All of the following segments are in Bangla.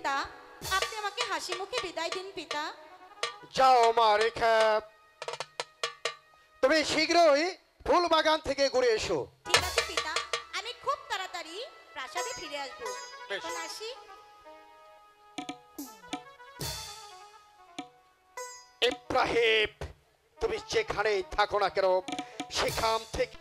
পিতা, আপনি আমাকে হাসি মুখে বিদায় দিন পিতা। যাও মা রেখা, তুমি শীঘ্রই ফুল বাগান থেকে ঘুরে এসো। ঠিক আছে পিতা, আমি খুব তাড়াতাড়ি প্রাসাদে ফিরে আসবো। বেশ। এখন আসি। ইব্রাহিম, তুমি যেখানেই থাকো না কেন সেখান থেকে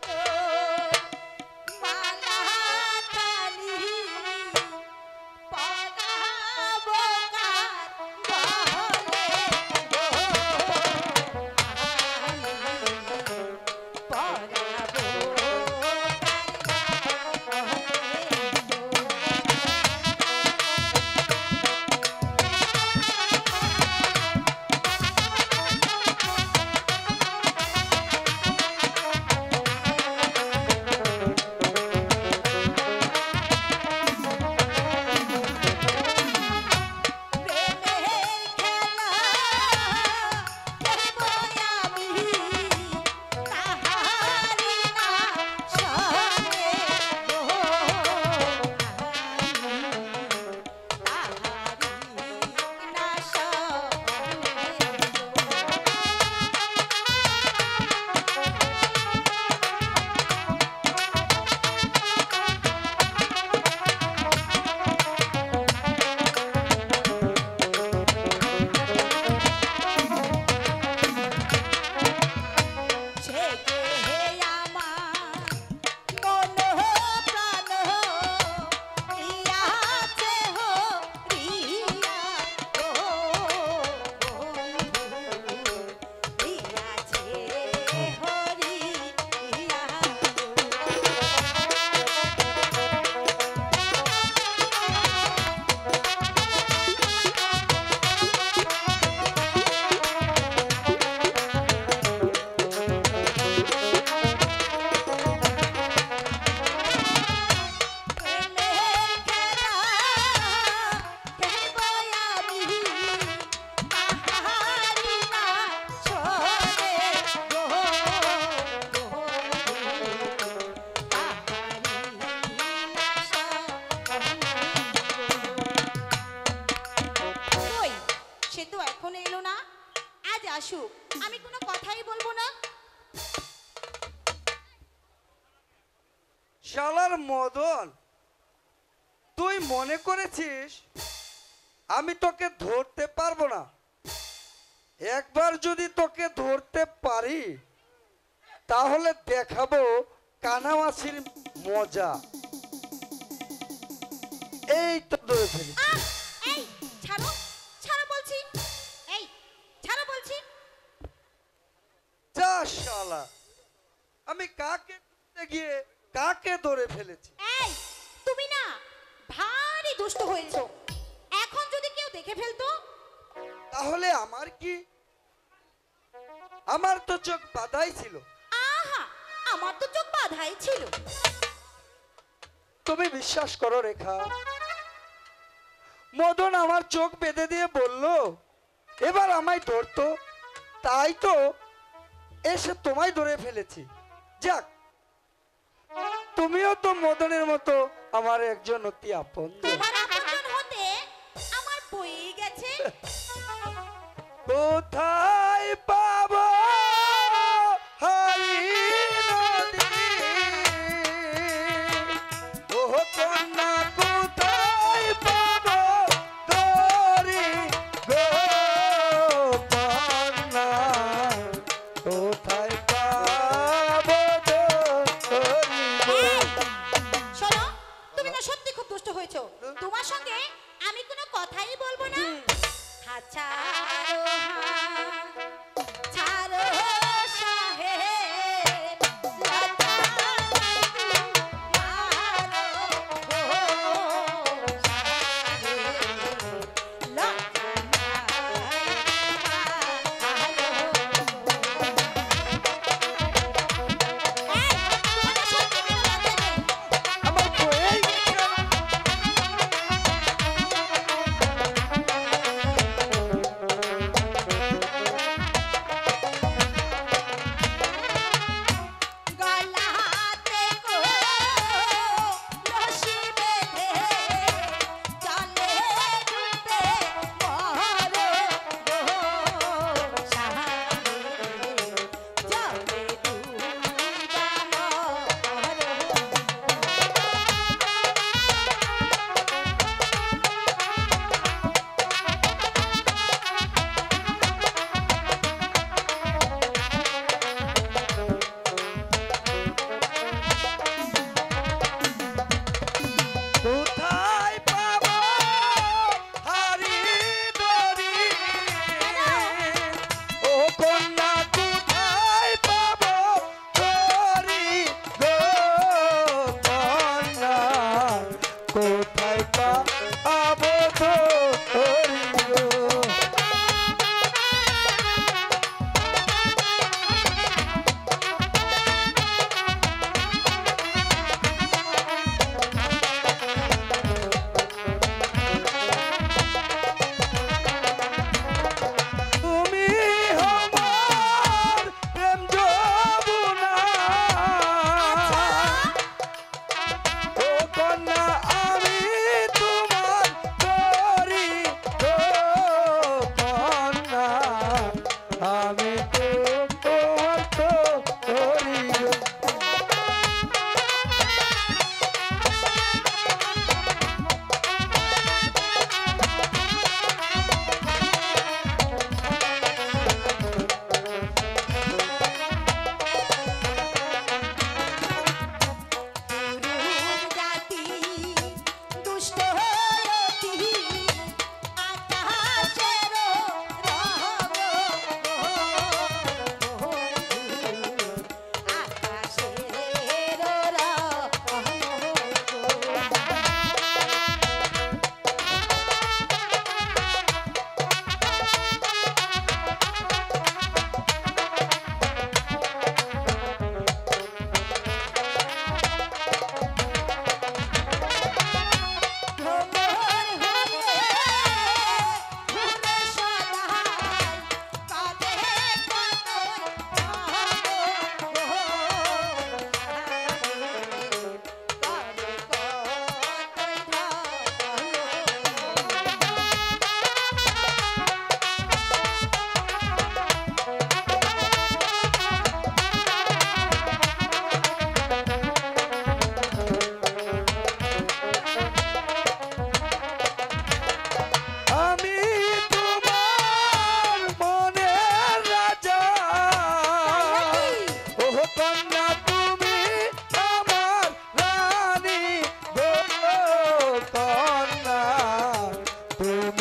আসুক, আমি কোনো কথাই বলবো না। শালার মদন, তুই মনে করেছিস আমি তোকে ধরতে পারবো না? একবার যদি তোকে ধরতে পারি তাহলে দেখাবো কানামাছির মজা। এই তো ধরে ফেলি। এই ছাড়ো, ছাড়ো বলছি, এই ছাড়ো বলছি। যা শালা, আমি কাকে ধরতে গিয়ে কাকে ধরে ফেলেছি। এই তুমি না ভারী দুষ্ট হয়েছো, এখন যদি কেউ দেখে ফেলতো তাহলে আমার কি? আমার তো চোখ বাঁধাই ছিল। আহা, আমার তো চোখ বাঁধাই ছিল। তুমি বিশ্বাস করো রেখা, মদন আমার চোখ বেঁধে দিয়ে বলল এবার আমায় ধরতো, তাই তো এসে তোমায় ধরে ফেলেছি। যাক, তুমিও তো মদনের মতো আমার একজন অতি আপন। তোমার আপনজন হতে আমার বই গেছে। কোথায় পাবো হরি নদী, ও কন্যা কোথায় পাবো ধরি গো কন্যা, কোথায় পাবো ধরি গো। শোনো, তুমি না সত্যি খুব দুষ্ট হয়েছো। তোমার সঙ্গে আমি কোনো কথাই বলবো না। ছাড়ো ছাড়ো সাহেব, লতা মারো গো সাহেব, লতা আমার বয়েই গেছে।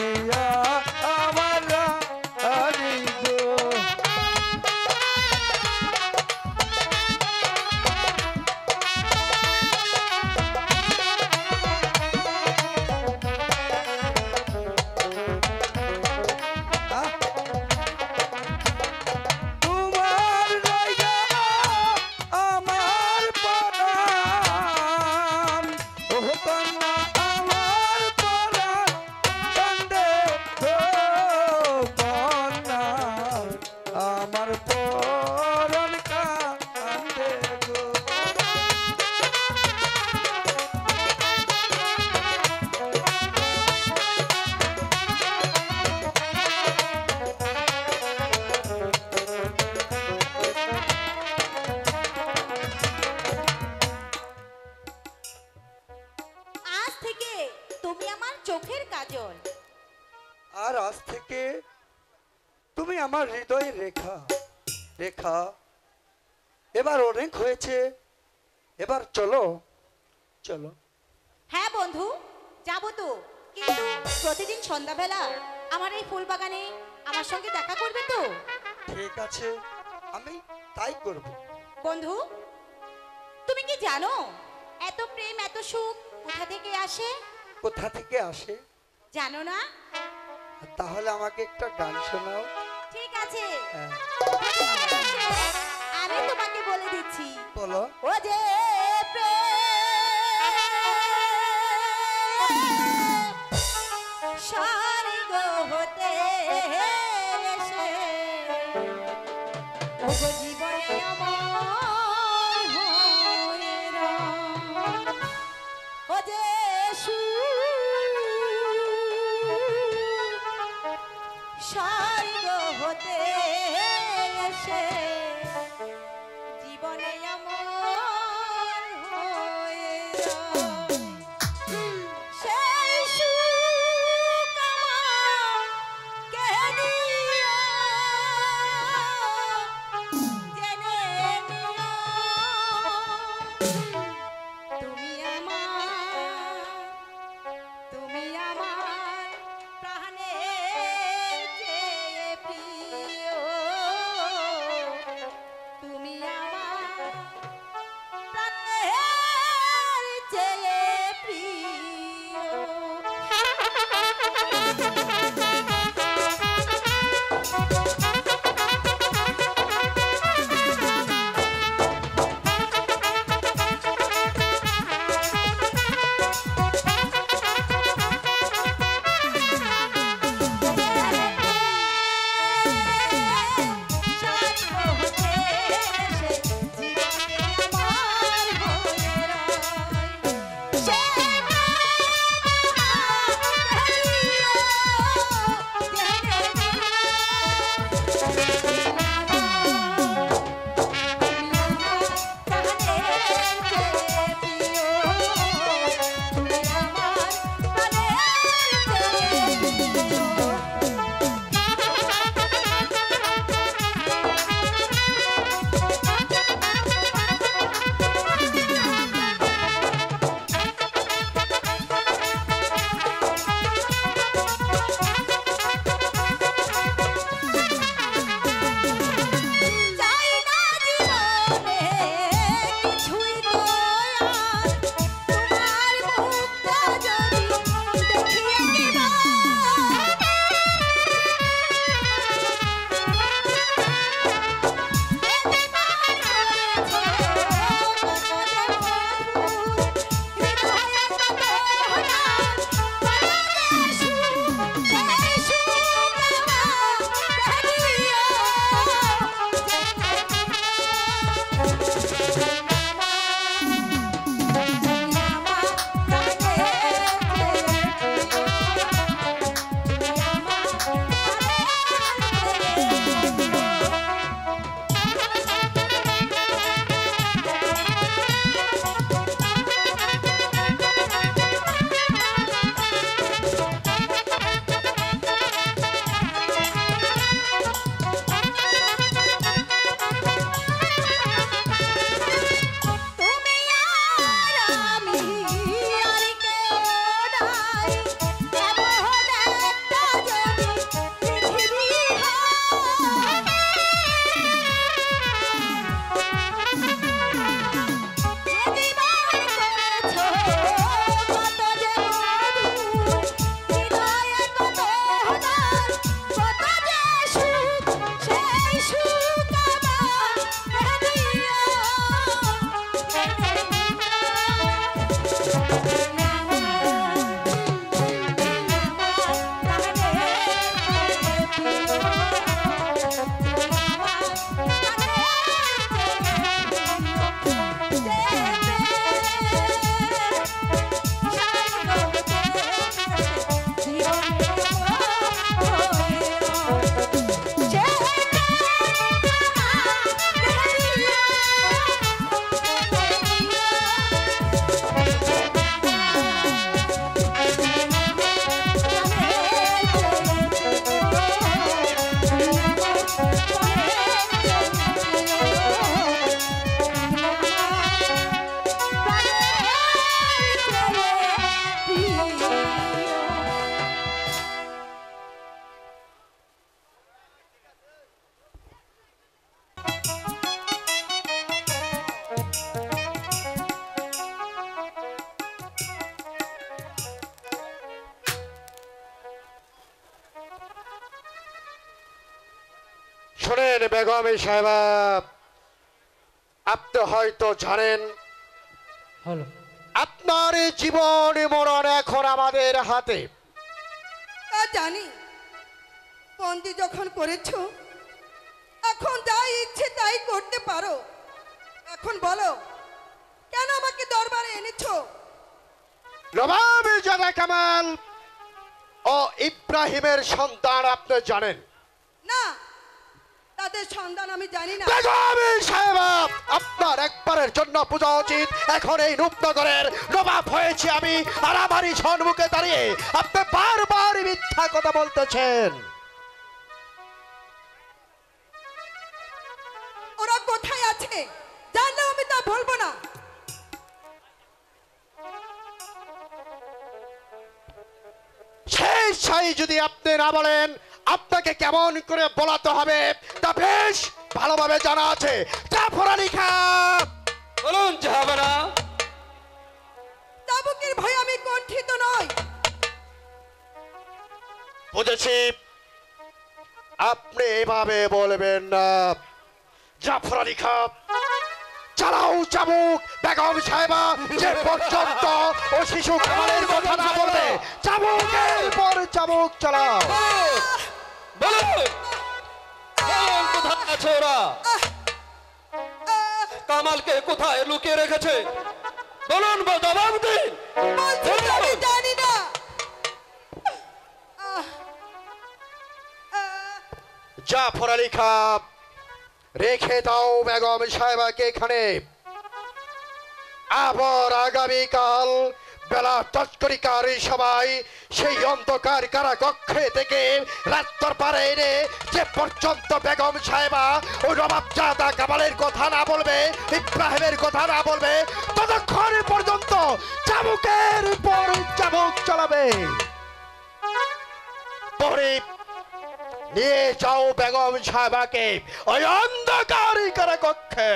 দিয়া আমার রানী গো। তোমার জায়গা আমার পরাণ, ও কন্যা আমার পরাণ কান্দে গো, কন্যা আমার পরাণ কান্দে গো। আজ থেকে তুমি আমার চোখের কাজল। আর আজ থেকে তুমি আমার হৃদয়ের রেখা। রেখা, এবার অনেক হয়েছে, এবার চলো চলো। হ্যাঁ বন্ধু, যাবো তো, কিন্তু প্রতিদিন সন্ধ্যাবেলা আমার এই ফুল বাগানে আমার সঙ্গে দেখা করবে তো? ঠিক আছে, আমি তাই করব। বন্ধু, তুমি কি জানো এত প্রেম এত সুখ কোথা থেকে আসে? কোথা থেকে আসে? জানো না? তাহলে আমাকে একটা গান শোনাও। ঠিক আছে, হ্যাঁ, কোথা থেকে আসে আমি তোমাকে বলে দিচ্ছি। বলো। ও যে প্রেম স্বর্গ হতে এসে ওগো জীবনে আমার হয়রান। ও যে স্বর্গ হতে এসে জীবনে আমার হয়রান। সেই সুখ আমাকে দিও, জেনে নিও তুমি আমার প্রাণের চেয়ে প্রিয়। শোনেন বেগম সাহেবা, আপনি হয়তো জানেন হলো আপনার জীবন মরণ এখন আমাদের হাতে। তা জানি, বন্দি যখন করেছো এখন যা ইচ্ছে তাই করতে পারো। এখন বলো কেন আমাকে দরবারে এনেছো? নবাব জাদা কামাল ও ইব্রাহিমের সন্তান আপনি জানেন? না, তাদের সন্ধান আমি জানি না। বেগম সাহেবা, আপনার একবারের জন্য বোঝা উচিত এখন এই রূপনগরের নবাব হয়েছে আমি, আর আমারই সম্মুখে দাঁড়িয়ে আপনি বারবার মিথ্যা কথা বলতেছেন। ওরা কোথায় আছে জানলে আমি তা বলবো না। সেই সাই যদি আপনি না বলেন আপনাকে কেমন করে বলাতে হবে তা বেশ ভালোভাবে জানা আছে। জাফর আলী খান, বলুন জাহাবানা। তাবুকের ভয় আমি কণ্ঠিত নই। বুঝেছি, আপনি এভাবে বলবেন না। জাফর আলী খান, চালাও চাবুক। বেগম সাহেবা যে পর্যন্ত ও শিশু কামালের কথা না বলবে চাবুকের পর চাবুক চালাও। বলুন বলুন, কোথায় আছে ওরা? কামালকে কোথায় লুকিয়ে রেখেছে? বলুন, জবাব দিন। বলছি তো আমি জানি না। আহ, আহ, জাফর আলী খান, রেখে দাও বেগম সাহেবাকে এখানে। আবার আগামীকাল বেলা তস্করিকার সবাই সেই অন্ধকার কারাকক্ষে থেকে রাত্তর পারে এনে যে পর্যন্ত বেগম সাহেবা ওই নবাবজাদা কামালের কথা না বলবে, ইব্রাহিমের কথা না বলবে, ততক্ষণ পর্যন্ত চাবুকের পর চাবুক চালাবে। পরে নিয়ে যাও বেগম সাহেবাকে ওই অন্ধকার কারাকক্ষে।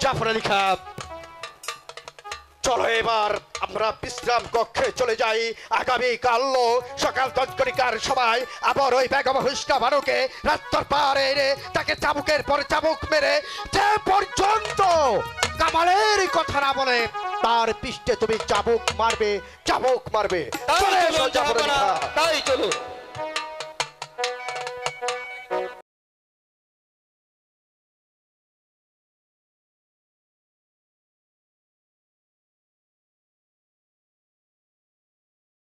জাফর আলী খান, চলো এবার আমরা বিশ্রাম কক্ষে চলে যাই। আগামীকাল সকাল তৎকরিকার সবাই আবার ওই বেগম হুসনা বানুকে রাত্তর পারে এনে তাকে চাবুকের পর চাবুক মেরে যে পর্যন্ত কামালের কথা না বলে তার পৃষ্ঠে তুমি চাবুক মারবে, চাবুক মারবে। তাই চলে এসো চলুন জাফর আলী জাহাবানা, খান। তাই চলুন।